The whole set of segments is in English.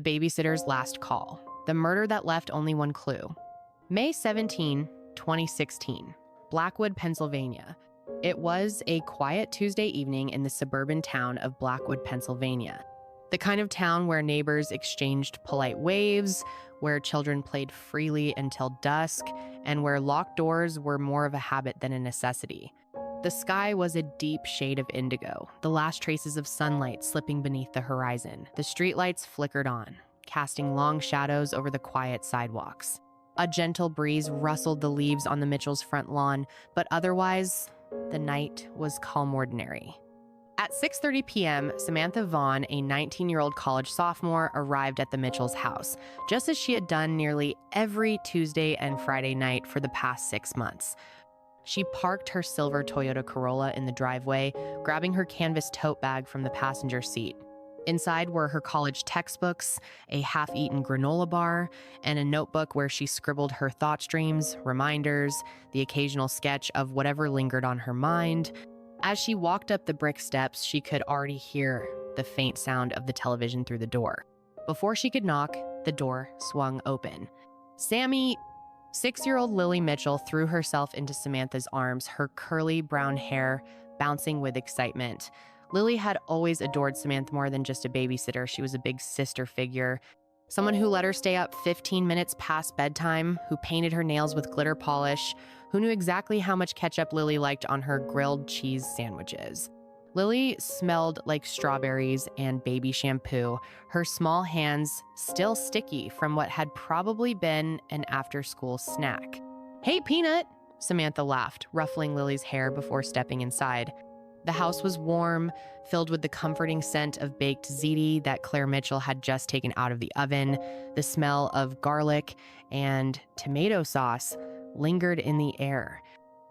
babysitter's last call, the murder that left only one clue. May 17, 2016, Blackwood, Pennsylvania. It was a quiet Tuesday evening in the suburban town of Blackwood, Pennsylvania. The kind of town where neighbors exchanged polite waves, where children played freely until dusk, and where locked doors were more of a habit than a necessity. The sky was a deep shade of indigo, the last traces of sunlight slipping beneath the horizon. The streetlights flickered on, casting long shadows over the quiet sidewalks. A gentle breeze rustled the leaves on the Mitchells' front lawn, but otherwise, the night was calm ordinary. At 6:30 p.m., Samantha Vaughn, a 19-year-old college sophomore, arrived at the Mitchells' house, just as she had done nearly every Tuesday and Friday night for the past 6 months. She parked her silver Toyota Corolla in the driveway, grabbing her canvas tote bag from the passenger seat. Inside were her college textbooks, a half-eaten granola bar, and a notebook where she scribbled her thought streams, reminders, the occasional sketch of whatever lingered on her mind. As she walked up the brick steps, she could already hear the faint sound of the television through the door. Before she could knock, the door swung open. "Sammy!" 6-year-old Lily Mitchell threw herself into Samantha's arms, her curly brown hair bouncing with excitement. Lily had always adored Samantha more than just a babysitter. She was a big sister figure, someone who let her stay up 15 minutes past bedtime, who painted her nails with glitter polish, who knew exactly how much ketchup Lily liked on her grilled cheese sandwiches. Lily smelled like strawberries and baby shampoo, her small hands still sticky from what had probably been an after-school snack. "Hey, Peanut!" Samantha laughed, ruffling Lily's hair before stepping inside. The house was warm, filled with the comforting scent of baked ziti that Claire Mitchell had just taken out of the oven. The smell of garlic and tomato sauce lingered in the air.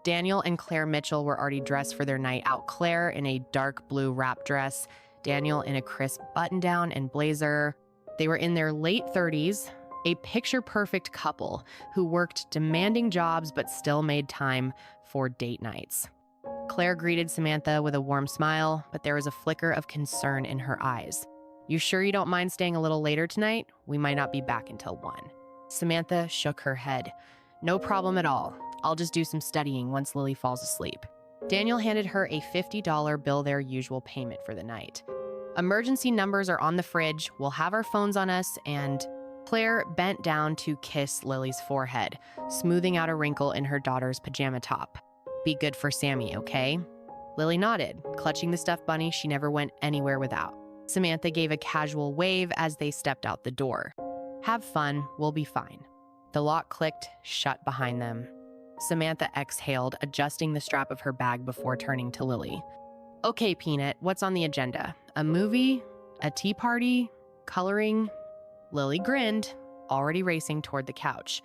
Daniel and Claire Mitchell were already dressed for their night out. Claire in a dark blue wrap dress, Daniel in a crisp button-down and blazer. They were in their late 30s, a picture-perfect couple who worked demanding jobs but still made time for date nights. Claire greeted Samantha with a warm smile, but there was a flicker of concern in her eyes. "You sure you don't mind staying a little later tonight? We might not be back until 1. Samantha shook her head. "No problem at all. I'll just do some studying once Lily falls asleep." Daniel handed her a $50 bill, their usual payment for the night. "Emergency numbers are on the fridge. We'll have our phones on us," and Claire bent down to kiss Lily's forehead, smoothing out a wrinkle in her daughter's pajama top. "Be good for Sammy, okay?" Lily nodded, clutching the stuffed bunny she never went anywhere without. Samantha gave a casual wave as they stepped out the door. "Have fun, we'll be fine." The lock clicked shut behind them. Samantha exhaled, adjusting the strap of her bag before turning to Lily. "Okay, Peanut, what's on the agenda? A movie? A tea party? Coloring?" Lily grinned, already racing toward the couch.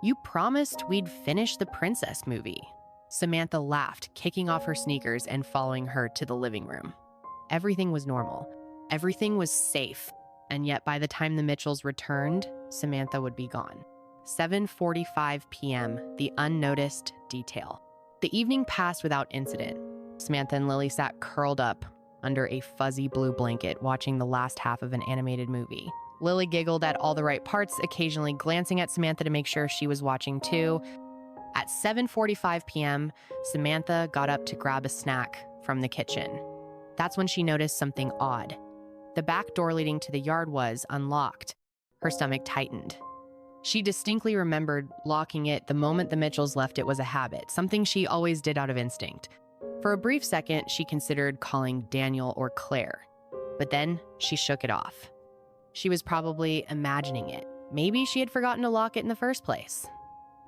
"You promised we'd finish the princess movie." Samantha laughed, kicking off her sneakers and following her to the living room. Everything was normal. Everything was safe. And yet by the time the Mitchells returned, Samantha would be gone. 7:45 p.m., the unnoticed detail. The evening passed without incident. Samantha and Lily sat curled up under a fuzzy blue blanket, watching the last half of an animated movie. Lily giggled at all the right parts, occasionally glancing at Samantha to make sure she was watching too. At 7:45 p.m., Samantha got up to grab a snack from the kitchen. That's when she noticed something odd. The back door leading to the yard was unlocked. Her stomach tightened. She distinctly remembered locking it the moment the Mitchells left. It was a habit, something she always did out of instinct. For a brief second, she considered calling Daniel or Claire, but then she shook it off. She was probably imagining it. Maybe she had forgotten to lock it in the first place.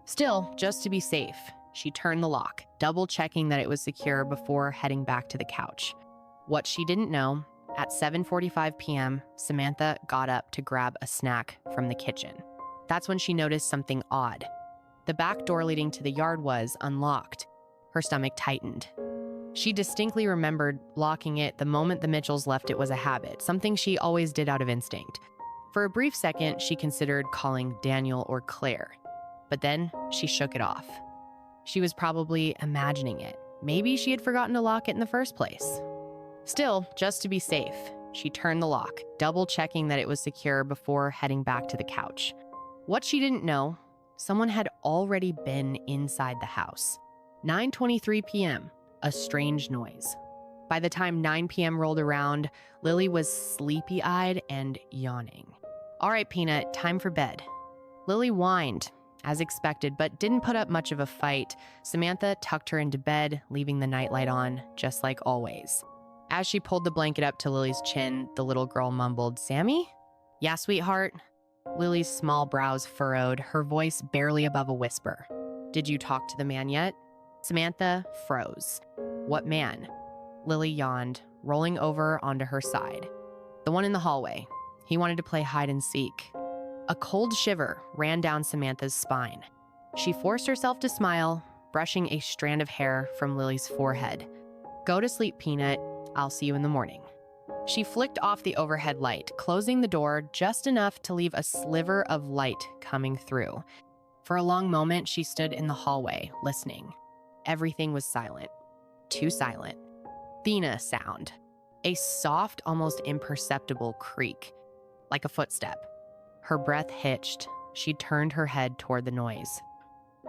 Still, just to be safe, she turned the lock, double-checking that it was secure before heading back to the couch. What she didn't know, at 7:45 p.m., Samantha got up to grab a snack from the kitchen. That's when she noticed something odd. The back door leading to the yard was unlocked. Her stomach tightened. She distinctly remembered locking it the moment the Mitchells left. It was a habit, something she always did out of instinct. For a brief second, she considered calling Daniel or Claire, but then she shook it off. She was probably imagining it. Maybe she had forgotten to lock it in the first place. Still, just to be safe, She turned the lock, double-checking that it was secure before heading back to the couch. What she didn't know, someone had already been inside the house. 9:23 p.m., a strange noise. By the time 9 p.m. rolled around, Lily was sleepy-eyed and yawning. "All right, Peanut, time for bed." Lily whined, as expected, but didn't put up much of a fight. Samantha tucked her into bed, leaving the nightlight on, just like always. As she pulled the blanket up to Lily's chin, the little girl mumbled, "Sammy?" "Yeah, sweetheart." Lily's small brows furrowed, her voice barely above a whisper. "Did you talk to the man yet?" Samantha froze. "What man?" Lily yawned, rolling over onto her side. "The one in the hallway. He wanted to play hide and seek." A cold shiver ran down Samantha's spine. She forced herself to smile, brushing a strand of hair from Lily's forehead. "Go to sleep, Peanut. I'll see you in the morning." She flicked off the overhead light, closing the door just enough to leave a sliver of light coming through. For a long moment, she stood in the hallway, listening. Everything was silent. Too silent. Then a sound. A soft, almost imperceptible creak, like a footstep. Her breath hitched. She turned her head toward the noise.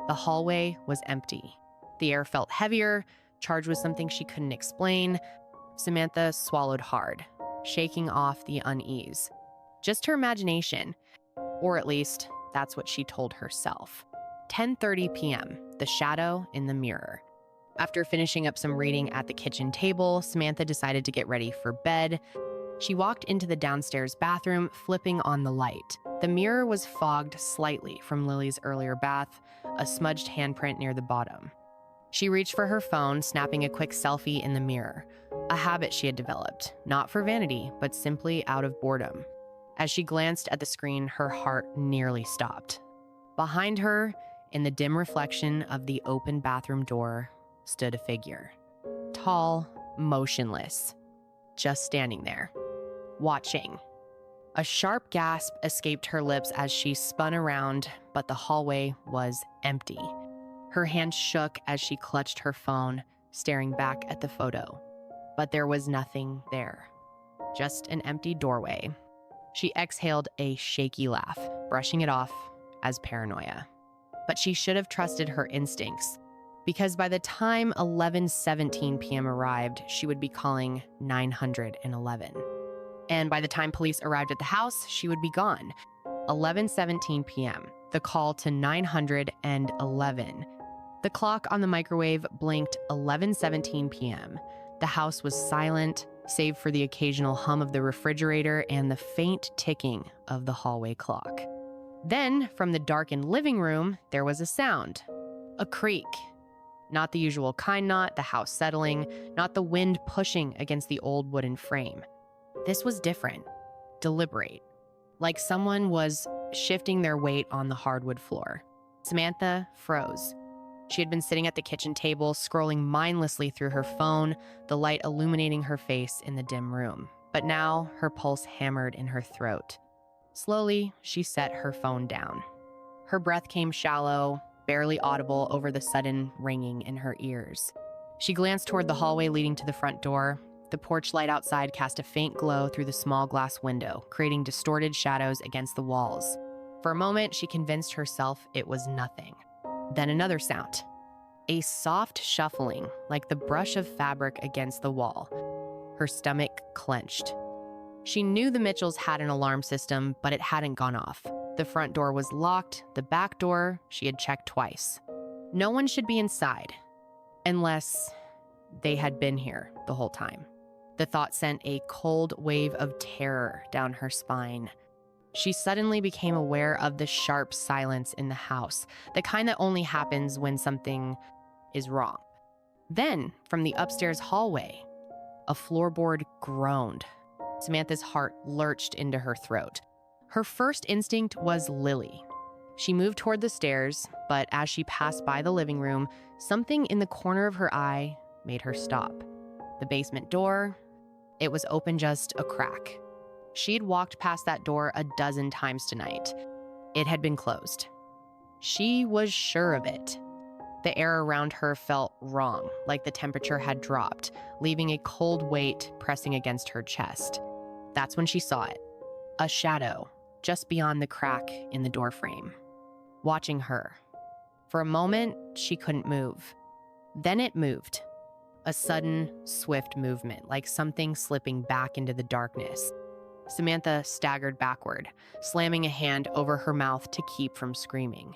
The hallway was empty. The air felt heavier, charged with something she couldn't explain. Samantha swallowed hard, shaking off the unease. Just her imagination, or at least that's what she told herself. 10:30 p.m., the shadow in the mirror. After finishing up some reading at the kitchen table, Samantha decided to get ready for bed. She walked into the downstairs bathroom, flipping on the light. The mirror was fogged slightly from Lily's earlier bath, a smudged handprint near the bottom. She reached for her phone, snapping a quick selfie in the mirror, a habit she had developed, not for vanity, but simply out of boredom. As she glanced at the screen, her heart nearly stopped. Behind her, in the dim reflection of the open bathroom door, stood a figure. Tall, motionless, just standing there, watching. A sharp gasp escaped her lips as she spun around, but the hallway was empty. Her hand shook as she clutched her phone, staring back at the photo. But there was nothing there, just an empty doorway. She exhaled a shaky laugh, brushing it off as paranoia. But she should have trusted her instincts, because by the time 11:17 p.m. arrived, she would be calling 911. And by the time police arrived at the house, she would be gone. 11:17 p.m., the call to 911. The clock on the microwave blinked 11:17 p.m. The house was silent, save for the occasional hum of the refrigerator and the faint ticking of the hallway clock. Then, from the darkened living room, there was a sound. A creak. Not the usual kind, not the house settling, not the wind pushing against the old wooden frame. This was different, deliberate, like someone was shifting their weight on the hardwood floor. Samantha froze. She had been sitting at the kitchen table, scrolling mindlessly through her phone, the light illuminating her face in the dim room. But now, her pulse hammered in her throat. Slowly, she set her phone down. Her breath came shallow, barely audible over the sudden ringing in her ears. She glanced toward the hallway leading to the front door. The porch light outside cast a faint glow through the small glass window, creating distorted shadows against the walls. For a moment, she convinced herself it was nothing. Then another sound. A soft shuffling, like the brush of fabric against the wall. Her stomach clenched. She knew the Mitchells had an alarm system, but it hadn't gone off. The front door was locked. The back door, she had checked twice. No one should be inside, unless they had been here the whole time. The thought sent a cold wave of terror down her spine. She suddenly became aware of the sharp silence in the house, the kind that only happens when something is wrong. Then, from the upstairs hallway, a floorboard groaned. Samantha's heart lurched into her throat. Her first instinct was Lily. She moved toward the stairs, but as she passed by the living room, something in the corner of her eye made her stop. The basement door, it was open just a crack. She'd walked past that door a dozen times tonight. It had been closed. She was sure of it. The air around her felt wrong, like the temperature had dropped, leaving a cold weight pressing against her chest. That's when she saw it. A shadow just beyond the crack in the doorframe, watching her. For a moment, she couldn't move. Then it moved. A sudden, swift movement, like something slipping back into the darkness. Samantha staggered backward, slamming a hand over her mouth to keep from screaming.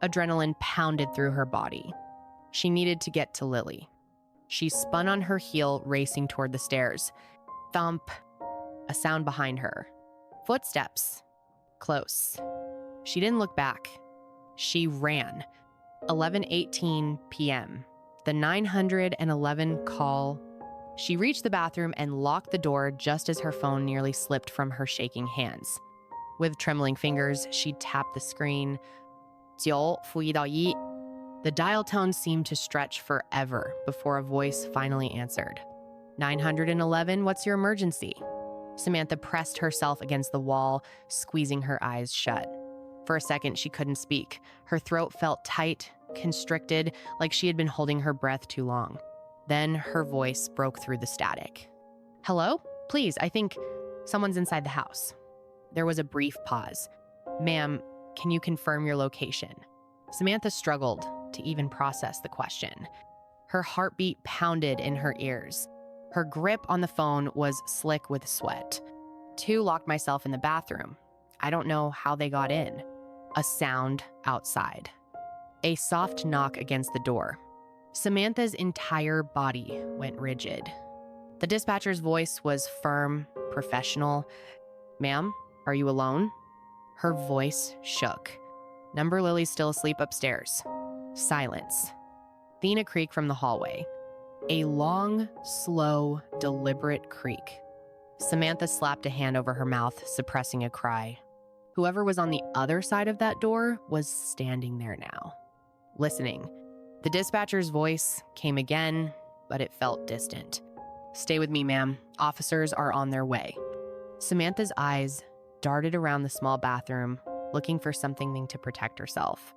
Adrenaline pounded through her body. She needed to get to Lily. She spun on her heel, racing toward the stairs. Thump. A sound behind her. Footsteps. Close. She didn't look back. She ran. 11:18 p.m. The 911 call. She reached the bathroom and locked the door just as her phone nearly slipped from her shaking hands. With trembling fingers, she tapped the screen. 9-1-1. The dial tone seemed to stretch forever before a voice finally answered. 911, what's your emergency? Samantha pressed herself against the wall, squeezing her eyes shut. For a second, she couldn't speak. Her throat felt tight, constricted, like she had been holding her breath too long. Then her voice broke through the static. Hello? Please, I think someone's inside the house. There was a brief pause. Ma'am, can you confirm your location? Samantha struggled to even process the question. Her heartbeat pounded in her ears. Her grip on the phone was slick with sweat. 2, locked myself in the bathroom. I don't know how they got in. A sound outside. A soft knock against the door. Samantha's entire body went rigid. The dispatcher's voice was firm, professional. Ma'am, are you alone? Her voice shook. Number Lily's still asleep upstairs. Silence. Thina creaked from the hallway. A long, slow, deliberate creak. Samantha slapped a hand over her mouth, suppressing a cry. Whoever was on the other side of that door was standing there now, listening. The dispatcher's voice came again, but it felt distant. Stay with me, ma'am. Officers are on their way. Samantha's eyes darted around the small bathroom, looking for something to protect herself.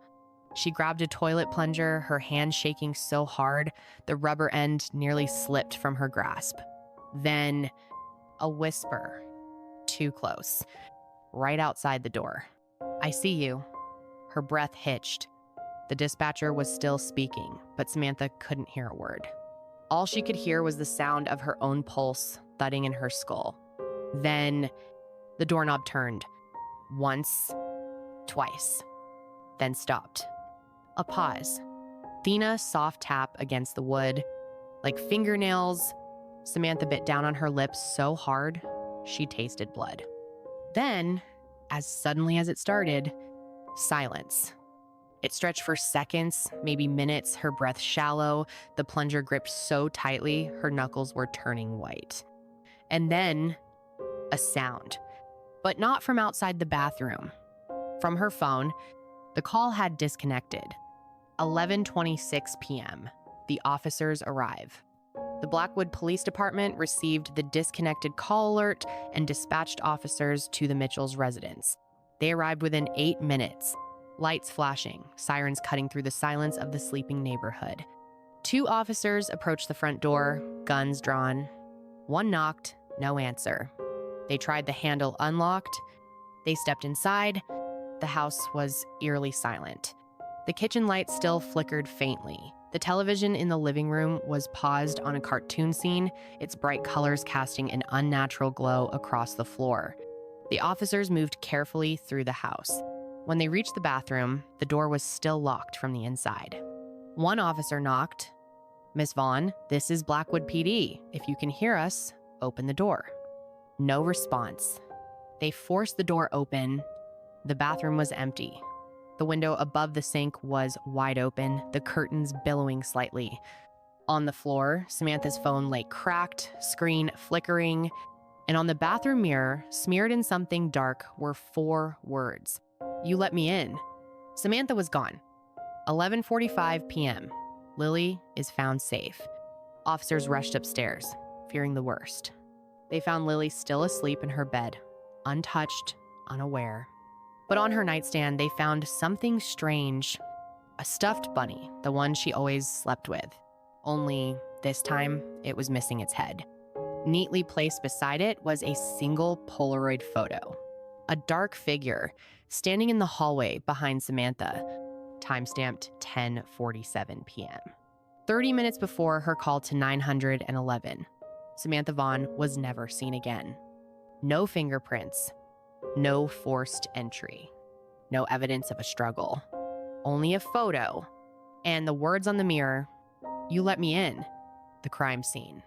She grabbed a toilet plunger, her hand shaking so hard, the rubber end nearly slipped from her grasp. Then, a whisper. Too close. Right outside the door. I see you. Her breath hitched. The dispatcher was still speaking, but Samantha couldn't hear a word. All she could hear was the sound of her own pulse thudding in her skull. Then, the doorknob turned. Once, twice, then stopped. A pause. Thina's soft tap against the wood, like fingernails. Samantha bit down on her lips so hard, she tasted blood. Then, as suddenly as it started, silence. It stretched for seconds, maybe minutes, her breath shallow, the plunger gripped so tightly, her knuckles were turning white. And then, a sound. But not from outside the bathroom. From her phone, the call had disconnected. 11:26 p.m. The officers arrive. The Blackwood Police Department received the disconnected call alert and dispatched officers to the Mitchells' residence. They arrived within 8 minutes, lights flashing, sirens cutting through the silence of the sleeping neighborhood. 2 officers approached the front door, guns drawn. 1 knocked, no answer. They tried the handle unlocked. They stepped inside. The house was eerily silent. The kitchen light still flickered faintly. The television in the living room was paused on a cartoon scene, its bright colors casting an unnatural glow across the floor. The officers moved carefully through the house. When they reached the bathroom, the door was still locked from the inside. 1 officer knocked. Miss Vaughn, this is Blackwood PD. If you can hear us, open the door. No response. They forced the door open. The bathroom was empty. The window above the sink was wide open, the curtains billowing slightly. On the floor, Samantha's phone lay cracked, screen flickering, and on the bathroom mirror, smeared in something dark, were 4 words. You let me in. Samantha was gone. 11:45 p.m. Lily is found safe. Officers rushed upstairs, fearing the worst. They found Lily still asleep in her bed, untouched, unaware. But on her nightstand, they found something strange. A stuffed bunny, the one she always slept with. Only this time, it was missing its head. Neatly placed beside it was a single Polaroid photo. A dark figure standing in the hallway behind Samantha, timestamped 10:47 p.m. 30 minutes before her call to 911, Samantha Vaughn was never seen again. No fingerprints, no forced entry, no evidence of a struggle, only a photo, and the words on the mirror, "You let me in," the crime scene.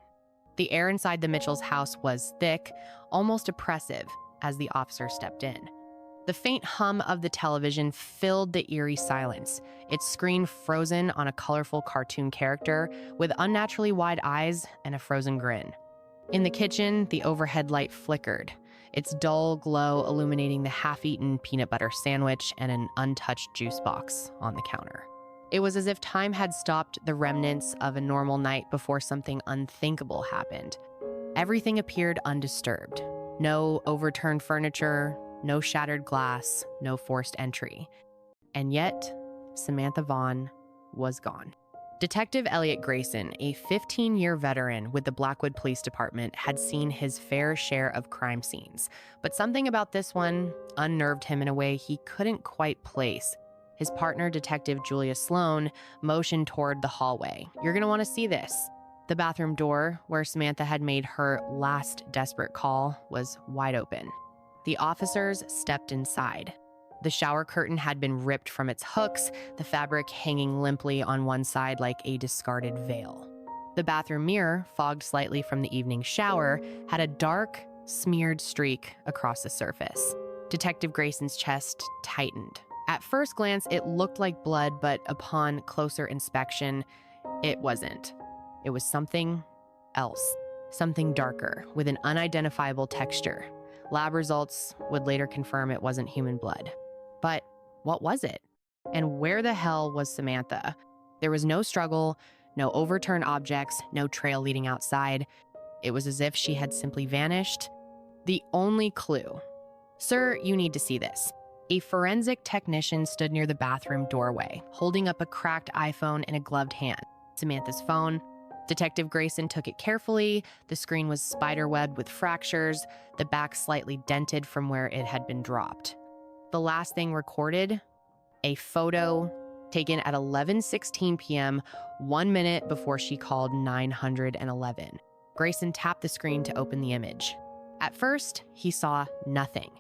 The air inside the Mitchells' house was thick, almost oppressive, as the officer stepped in. The faint hum of the television filled the eerie silence, its screen frozen on a colorful cartoon character with unnaturally wide eyes and a frozen grin. In the kitchen, the overhead light flickered, its dull glow illuminating the half-eaten peanut butter sandwich and an untouched juice box on the counter. It was as if time had stopped the remnants of a normal night before something unthinkable happened. Everything appeared undisturbed. No overturned furniture, no shattered glass, no forced entry. And yet, Samantha Vaughn was gone. Detective Elliot Grayson, a 15-year veteran with the Blackwood Police Department, had seen his fair share of crime scenes, but something about this one unnerved him in a way he couldn't quite place. His partner, Detective Julia Sloan, motioned toward the hallway. "You're going to want to see this." The bathroom door, where Samantha had made her last desperate call, was wide open. The officers stepped inside. The shower curtain had been ripped from its hooks, the fabric hanging limply on one side like a discarded veil. The bathroom mirror, fogged slightly from the evening shower, had a dark, smeared streak across the surface. Detective Grayson's chest tightened. At first glance, it looked like blood, but upon closer inspection, it wasn't. It was something else, something darker, with an unidentifiable texture. Lab results would later confirm it wasn't human blood. But what was it? And where the hell was Samantha? There was no struggle, no overturned objects, no trail leading outside. It was as if she had simply vanished. The only clue. "Sir, you need to see this." A forensic technician stood near the bathroom doorway, holding up a cracked iPhone in a gloved hand. Samantha's phone. Detective Grayson took it carefully. The screen was spiderwebbed with fractures, the back slightly dented from where it had been dropped. The last thing recorded, a photo taken at 11:16 p.m., 1 minute before she called 911. Grayson tapped the screen to open the image. At first, he saw nothing.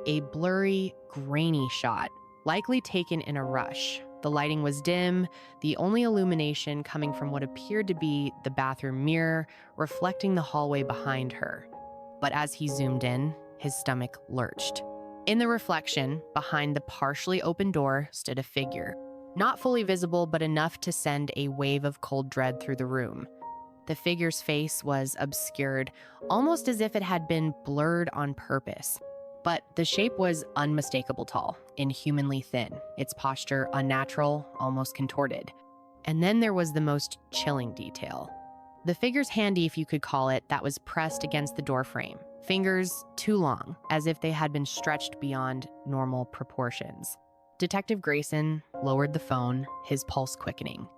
A blurry, grainy shot, likely taken in a rush. The lighting was dim, the only illumination coming from what appeared to be the bathroom mirror, reflecting the hallway behind her. But as he zoomed in, his stomach lurched. In the reflection, behind the partially open door, stood a figure. Not fully visible, but enough to send a wave of cold dread through the room. The figure's face was obscured, almost as if it had been blurred on purpose. But the shape was unmistakable tall, inhumanly thin, its posture unnatural, almost contorted. And then there was the most chilling detail. The figure's handy, if you could call it, that was pressed against the doorframe. Fingers too long, as if they had been stretched beyond normal proportions. Detective Grayson lowered the phone, his pulse quickening.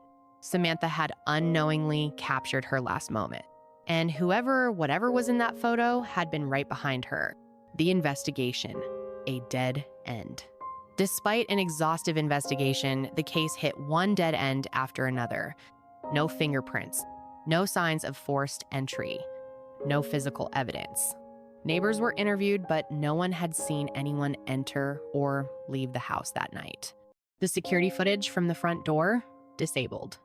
Samantha had unknowingly captured her last moment. And whatever was in that photo, had been right behind her. The investigation, a dead end. Despite an exhaustive investigation, the case hit one dead end after another. No fingerprints, no signs of forced entry, no physical evidence. Neighbors were interviewed, but no one had seen anyone enter or leave the house that night. The security footage from the front door, disabled.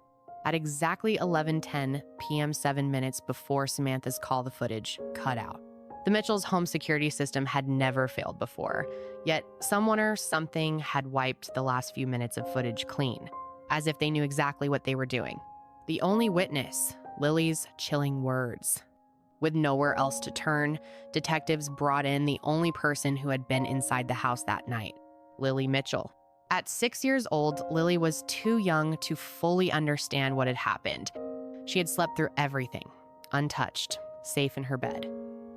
At exactly 11:10 p.m., 7 minutes before Samantha's call, the footage cut out. The Mitchells' home security system had never failed before, yet someone or something had wiped the last few minutes of footage clean, as if they knew exactly what they were doing. The only witness, Lily's chilling words. With nowhere else to turn, detectives brought in the only person who had been inside the house that night, Lily Mitchell. At 6 years old, Lily was too young to fully understand what had happened. She had slept through everything, untouched, safe in her bed.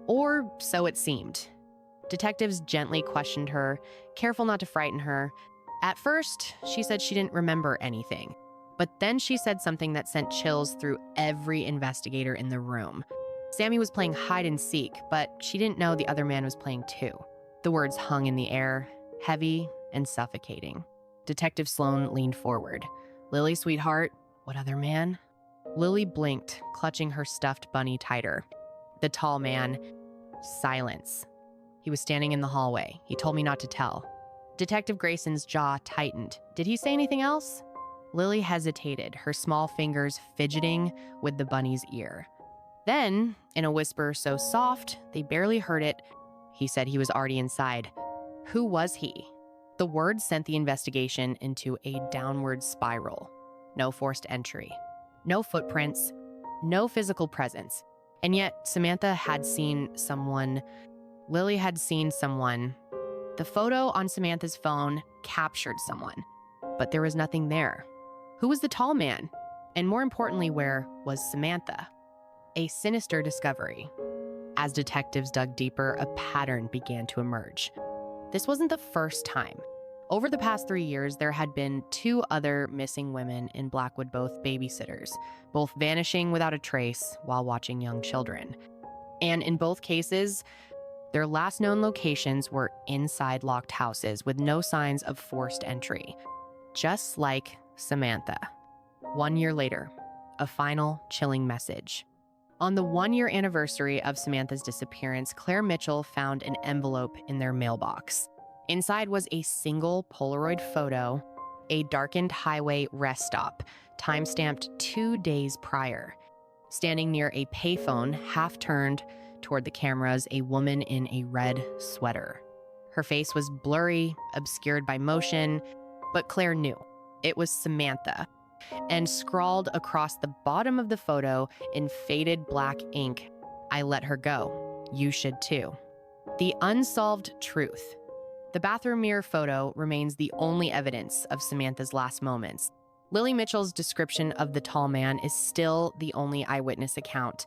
Or so it seemed. Detectives gently questioned her, careful not to frighten her. At first, she said she didn't remember anything. But then she said something that sent chills through every investigator in the room. Sammy was playing hide and seek, but she didn't know the other man was playing too. The words hung in the air, heavy and suffocating. Detective Sloan leaned forward. "Lily, sweetheart, what other man?" Lily blinked, clutching her stuffed bunny tighter. The tall man, silence. He was standing in the hallway. He told me not to tell. Detective Grayson's jaw tightened. Did he say anything else? Lily hesitated, her small fingers fidgeting with the bunny's ear. Then, in a whisper so soft they barely heard it, he said he was already inside. Who was he? The word sent the investigation into a downward spiral. No forced entry, no footprints, no physical presence. And yet, Samantha had seen someone. Lily had seen someone. The photo on Samantha's phone captured someone, but there was nothing there. Who was the tall man? And more importantly, where was Samantha? A sinister discovery. As detectives dug deeper, a pattern began to emerge. This wasn't the first time. Over the past 3 years, there had been 2 other missing women in Blackwood, both babysitters, both vanishing without a trace while watching young children. And in both cases, their last known locations were inside locked houses with no signs of forced entry. Just like Samantha. 1 year later, a final chilling message. On the 1-year anniversary of Samantha's disappearance, Claire Mitchell found an envelope in their mailbox. Inside was a single Polaroid photo, a darkened highway rest stop, time-stamped 2 days prior. Standing near a payphone, half turned toward the cameras, a woman in a red sweater. Her face was blurry, obscured by motion, but Claire knew it was Samantha. And scrawled across the bottom of the photo in faded black ink, "I let her go. You should too." The unsolved truth. The bathroom mirror photo remains the only evidence of Samantha's last moments. Lily Mitchell's description of the tall man is still the only eyewitness account.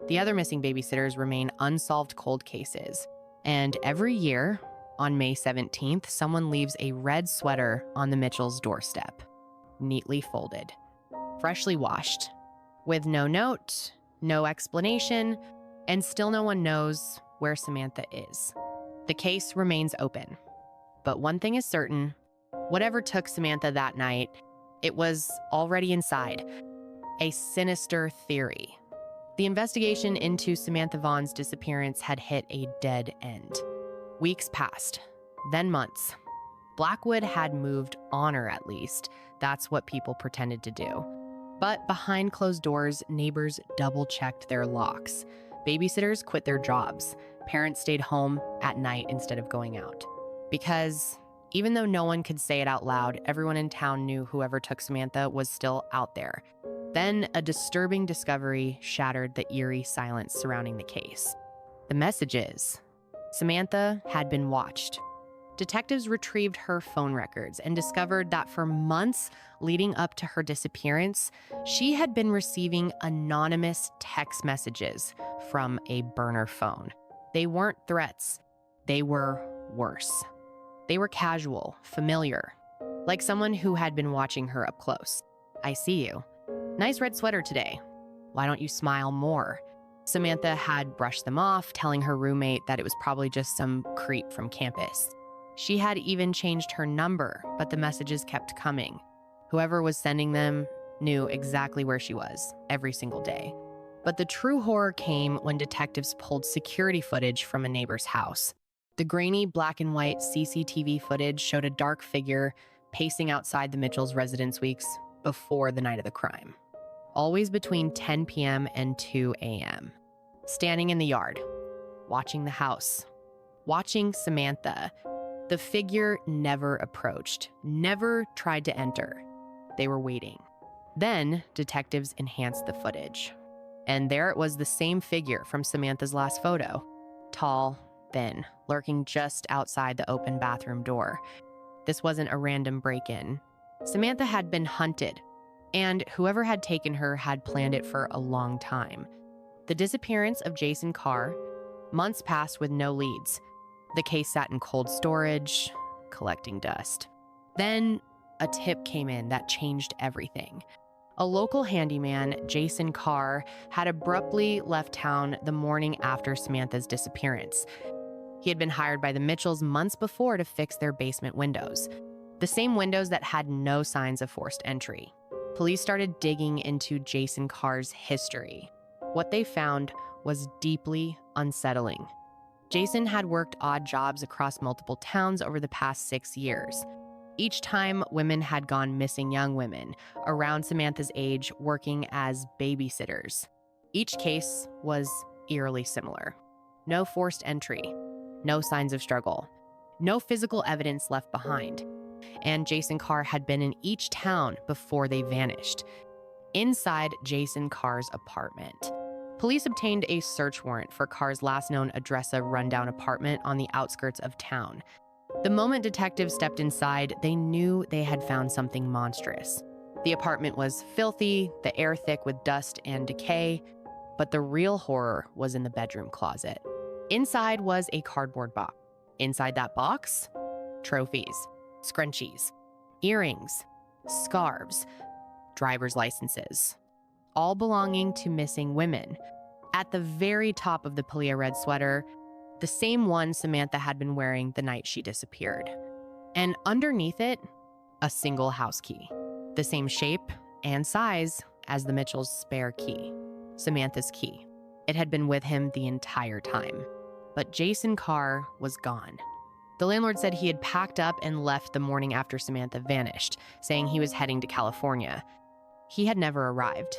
The other missing babysitters remain unsolved cold cases. And every year, on May 17th, someone leaves a red sweater on the Mitchells' doorstep. Neatly folded, freshly washed, with no note, no explanation, and still no one knows where Samantha is. The case remains open. But one thing is certain, whatever took Samantha that night, it was already inside. A sinister theory. The investigation into Samantha Vaughn's disappearance had hit a dead end. Weeks passed, then months. Blackwood had moved on her, at least. That's what people pretended to do. But behind closed doors, neighbors double-checked their locks. Babysitters quit their jobs. Parents stayed home at night instead of going out. Because even though no one could say it out loud, everyone in town knew whoever took Samantha was still out there. Then a disturbing discovery shattered the eerie silence surrounding the case. The message is, Samantha had been watched. Detectives retrieved her phone records and discovered that for months leading up to her disappearance, she had been receiving anonymous text messages from a burner phone. They weren't threats. They were worse. They were casual, familiar, like someone who had been watching her up close. "I see you. Nice red sweater today. Why don't you smile more?" Samantha had brushed them off, telling her roommate that it was probably just some creep from campus. She had even changed her number, but the messages kept coming. Whoever was sending them knew exactly where she was every single day. But the true horror came when detectives pulled security footage from a neighbor's house. The grainy black and white CCTV footage showed a dark figure pacing outside the Mitchells' residence weeks before the night of the crime. Always between 10 p.m. and 2 a.m. Standing in the yard, watching the house, watching Samantha. The figure never approached, never tried to enter. They were waiting. Then detectives enhanced the footage. And there it was, the same figure from Samantha's last photo. Tall, thin, lurking just outside the open bathroom door. This wasn't a random break-in. Samantha had been hunted, and whoever had taken her had planned it for a long time. The disappearance of Jason Carr, months passed with no leads. The case sat in cold storage, collecting dust. Then a tip came in that changed everything. A local handyman, Jason Carr, had abruptly left town the morning after Samantha's disappearance. He had been hired by the Mitchells months before to fix their basement windows, the same windows that had no signs of forced entry. Police started digging into Jason Carr's history. What they found was deeply unsettling. Jason had worked odd jobs across multiple towns over the past 6 years. Each time, women had gone missing, young women around Samantha's age working as babysitters. Each case was eerily similar. No forced entry, no signs of struggle, no physical evidence left behind. And Jason Carr had been in each town before they vanished. Inside Jason Carr's apartment, police obtained a search warrant for Carr's last known address, a rundown apartment on the outskirts of town. The moment detectives stepped inside, they knew they had found something monstrous. The apartment was filthy, the air thick with dust and decay, but the real horror was in the bedroom closet. Inside was a cardboard box. Inside that box, trophies, scrunchies, earrings, scarves, driver's licenses, all belonging to missing women. At the very top of the Polaroid red sweater, the same one Samantha had been wearing the night she disappeared. And underneath it, a single house key, the same shape and size as the Mitchells' spare key, Samantha's key. It had been with him the entire time. But Jason Carr was gone. The landlord said he had packed up and left the morning after Samantha vanished, saying he was heading to California. He had never arrived.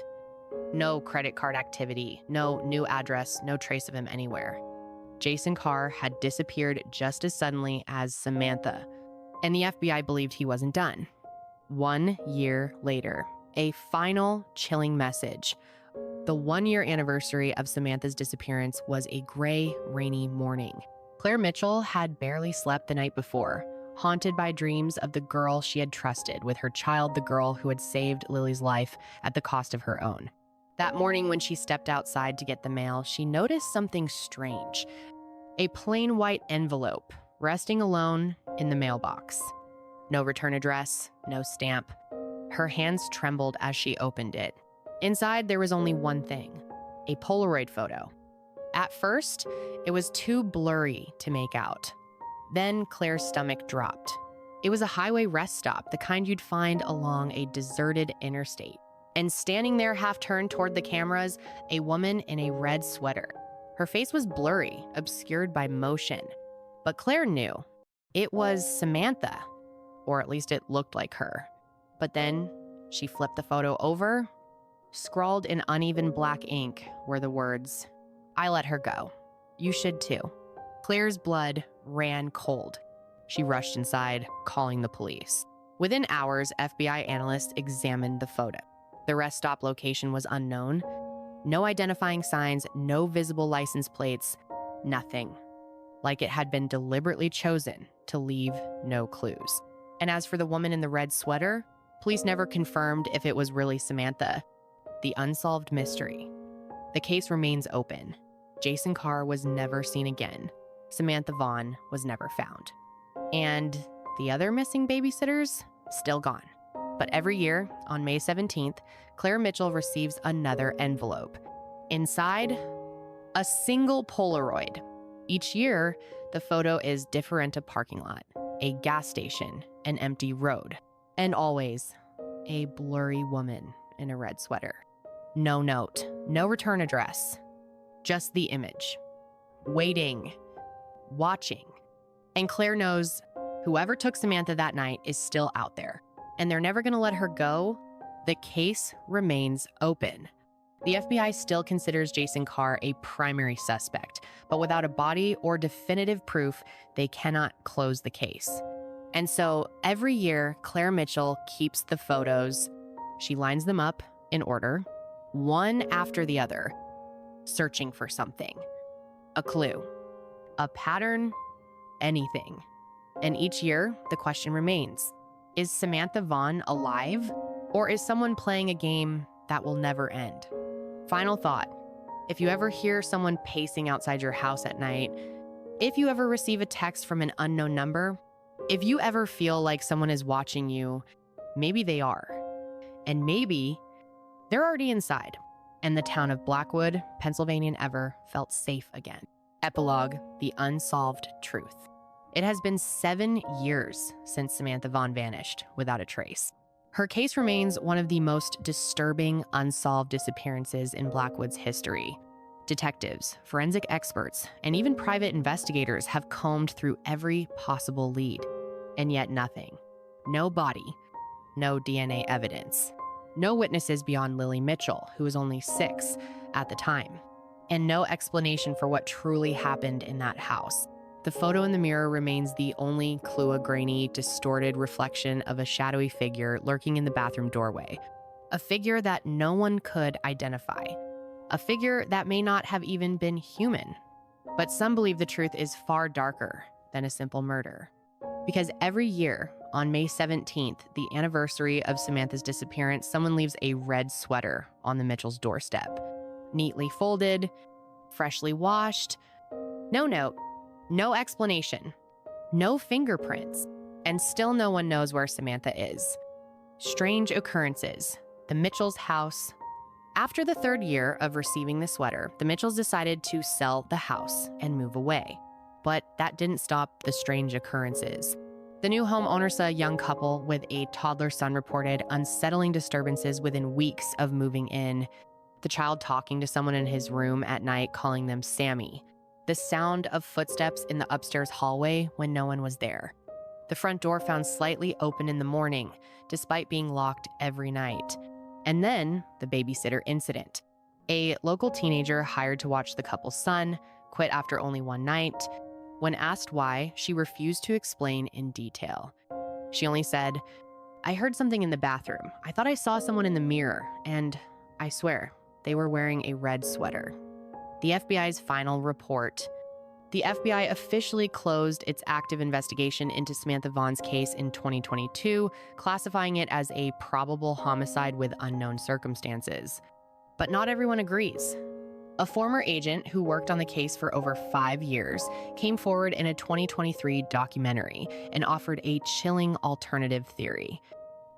No credit card activity, no new address, no trace of him anywhere. Jason Carr had disappeared just as suddenly as Samantha, and the FBI believed he wasn't done. 1 year later, a final chilling message. The 1-year anniversary of Samantha's disappearance was a gray, rainy morning. Claire Mitchell had barely slept the night before, haunted by dreams of the girl she had trusted with her child, the girl who had saved Lily's life at the cost of her own. That morning, when she stepped outside to get the mail, she noticed something strange. A plain white envelope resting alone in the mailbox. No return address, no stamp. Her hands trembled as she opened it. Inside, there was only one thing: a Polaroid photo. At first, it was too blurry to make out. Then Claire's stomach dropped. It was a highway rest stop, the kind you'd find along a deserted interstate. And standing there half-turned toward the cameras, a woman in a red sweater. Her face was blurry, obscured by motion. But Claire knew it was Samantha, or at least it looked like her. But then she flipped the photo over. Scrawled in uneven black ink were the words, "I let her go. You should too." Claire's blood ran cold. She rushed inside, calling the police. Within hours, FBI analysts examined the photo. The rest stop location was unknown. No identifying signs, no visible license plates, nothing. Like it had been deliberately chosen to leave no clues. And as for the woman in the red sweater, police never confirmed if it was really Samantha. The unsolved mystery. The case remains open. Jason Carr was never seen again. Samantha Vaughn was never found. And the other missing babysitters, still gone. But every year, on May 17th, Claire Mitchell receives another envelope. Inside, a single Polaroid. Each year, the photo is Differenta parking lot, a gas station, an empty road, and always a blurry woman in a red sweater. No note, no return address, just the image. Waiting, watching. And Claire knows whoever took Samantha that night is still out there, and they're never gonna let her go. The case remains open. The FBI still considers Jason Carr a primary suspect, but without a body or definitive proof, they cannot close the case. And so every year, Claire Mitchell keeps the photos. She lines them up in order, one after the other, searching for something. A clue, a pattern, anything. And each year, the question remains, is Samantha Vaughn alive? Or is someone playing a game that will never end? Final thought, if you ever hear someone pacing outside your house at night, if you ever receive a text from an unknown number, if you ever feel like someone is watching you, maybe they are. And maybe They're already inside, and the town of Blackwood, Pennsylvania ever felt safe again. Epilogue: The Unsolved Truth. It has been 7 years since Samantha Vaughn vanished without a trace. Her case remains one of the most disturbing unsolved disappearances in Blackwood's history. Detectives, forensic experts, and even private investigators have combed through every possible lead, and yet nothing. No body, no DNA evidence, no witnesses beyond Lily Mitchell, who was only 6 at the time, and no explanation for what truly happened in that house. The photo in the mirror remains the only clue, a grainy, distorted reflection of a shadowy figure lurking in the bathroom doorway. A figure that no one could identify. A figure that may not have even been human. But some believe the truth is far darker than a simple murder. Because every year, on May 17th, the anniversary of Samantha's disappearance, someone leaves a red sweater on the Mitchells' doorstep. Neatly folded, freshly washed, no note, no explanation, no fingerprints, and still no one knows where Samantha is. Strange occurrences. The Mitchells' house. After the 3rd year of receiving the sweater, the Mitchells decided to sell the house and move away. But that didn't stop the strange occurrences. The new homeowners, a young couple with a toddler son, reported unsettling disturbances within weeks of moving in. The child talking to someone in his room at night, calling them Sammy. The sound of footsteps in the upstairs hallway when no one was there. The front door found slightly open in the morning, despite being locked every night. And then the babysitter incident. A local teenager hired to watch the couple's son quit after only one night. When asked why, she refused to explain in detail. She only said, "I heard something in the bathroom. I thought I saw someone in the mirror, and I swear, they were wearing a red sweater." The FBI's final report. The FBI officially closed its active investigation into Samantha Vaughn's case in 2022, classifying it as a probable homicide with unknown circumstances. But not everyone agrees. A former agent who worked on the case for over 5 years came forward in a 2023 documentary and offered a chilling alternative theory.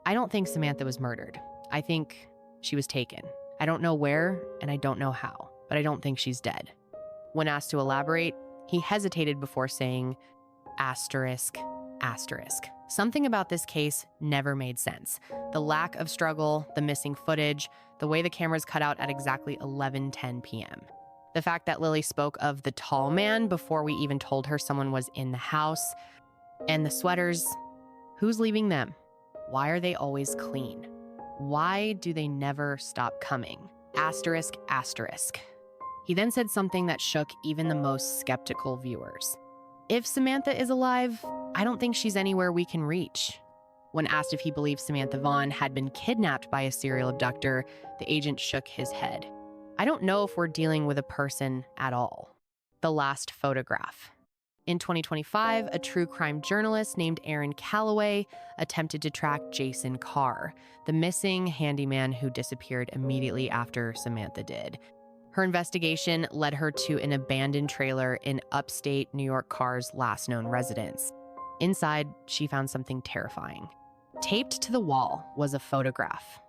"I don't think Samantha was murdered. I think she was taken. I don't know where and I don't know how, but I don't think she's dead." When asked to elaborate, he hesitated before saying, asterisk, asterisk. Something about this case never made sense. The lack of struggle, the missing footage, the way the cameras cut out at exactly 11:10 p.m. The fact that Lily spoke of the tall man before we even told her someone was in the house. And the sweaters, who's leaving them? Why are they always clean? Why do they never stop coming? Asterisk, asterisk. He then said something that shook even the most skeptical viewers. "If Samantha is alive, I don't think she's anywhere we can reach." When asked if he believed Samantha Vaughn had been kidnapped by a serial abductor, the agent shook his head. "I don't know if we're dealing with a person at all." The last photograph. In 2025, a true crime journalist named Erin Calloway attempted to track Jason Carr, the missing handyman who disappeared immediately after Samantha did. Her investigation led her to an abandoned trailer in upstate New York Carr's last known residence. Inside, she found something terrifying. Taped to the wall was a photograph.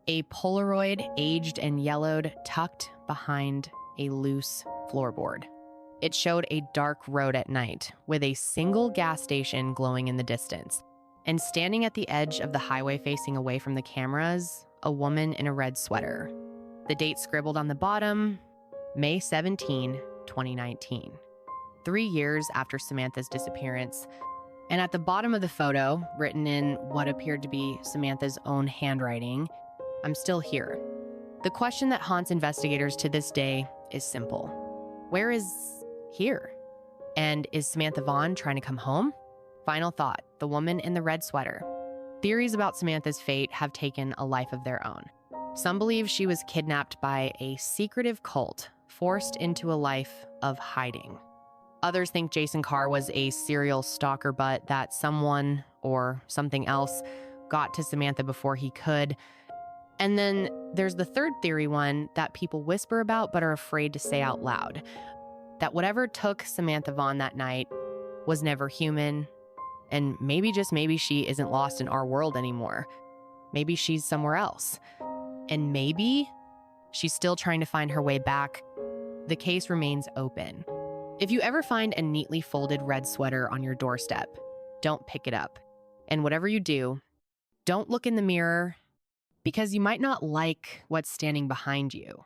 A Polaroid, aged and yellowed, tucked behind a loose floorboard. It showed a dark road at night, with a single gas station glowing in the distance. And standing at the edge of the highway facing away from the cameras, a woman in a red sweater. The date scribbled on the bottom, May 17, 2019. 3 years after Samantha's disappearance. And at the bottom of the photo, written in what appeared to be Samantha's own handwriting, "I'm still here." The question that haunts investigators to this day is simple. Where is here? And is Samantha Vaughn trying to come home? Final thought, the woman in the red sweater. Theories about Samantha's fate have taken a life of their own. Some believe she was kidnapped by a secretive cult, forced into a life of hiding. Others think Jason Carr was a serial stalker, but that someone or something else got to Samantha before he could. And then there's the third theory one that people whisper about but are afraid to say out loud. That whatever took Samantha Vaughn that night was never human, and maybe, just maybe, she isn't lost in our world anymore. Maybe she's somewhere else. And maybe she's still trying to find her way back. The case remains open. If you ever find a neatly folded red sweater on your doorstep, don't pick it up. And whatever you do, don't look in the mirror because you might not like what's standing behind you.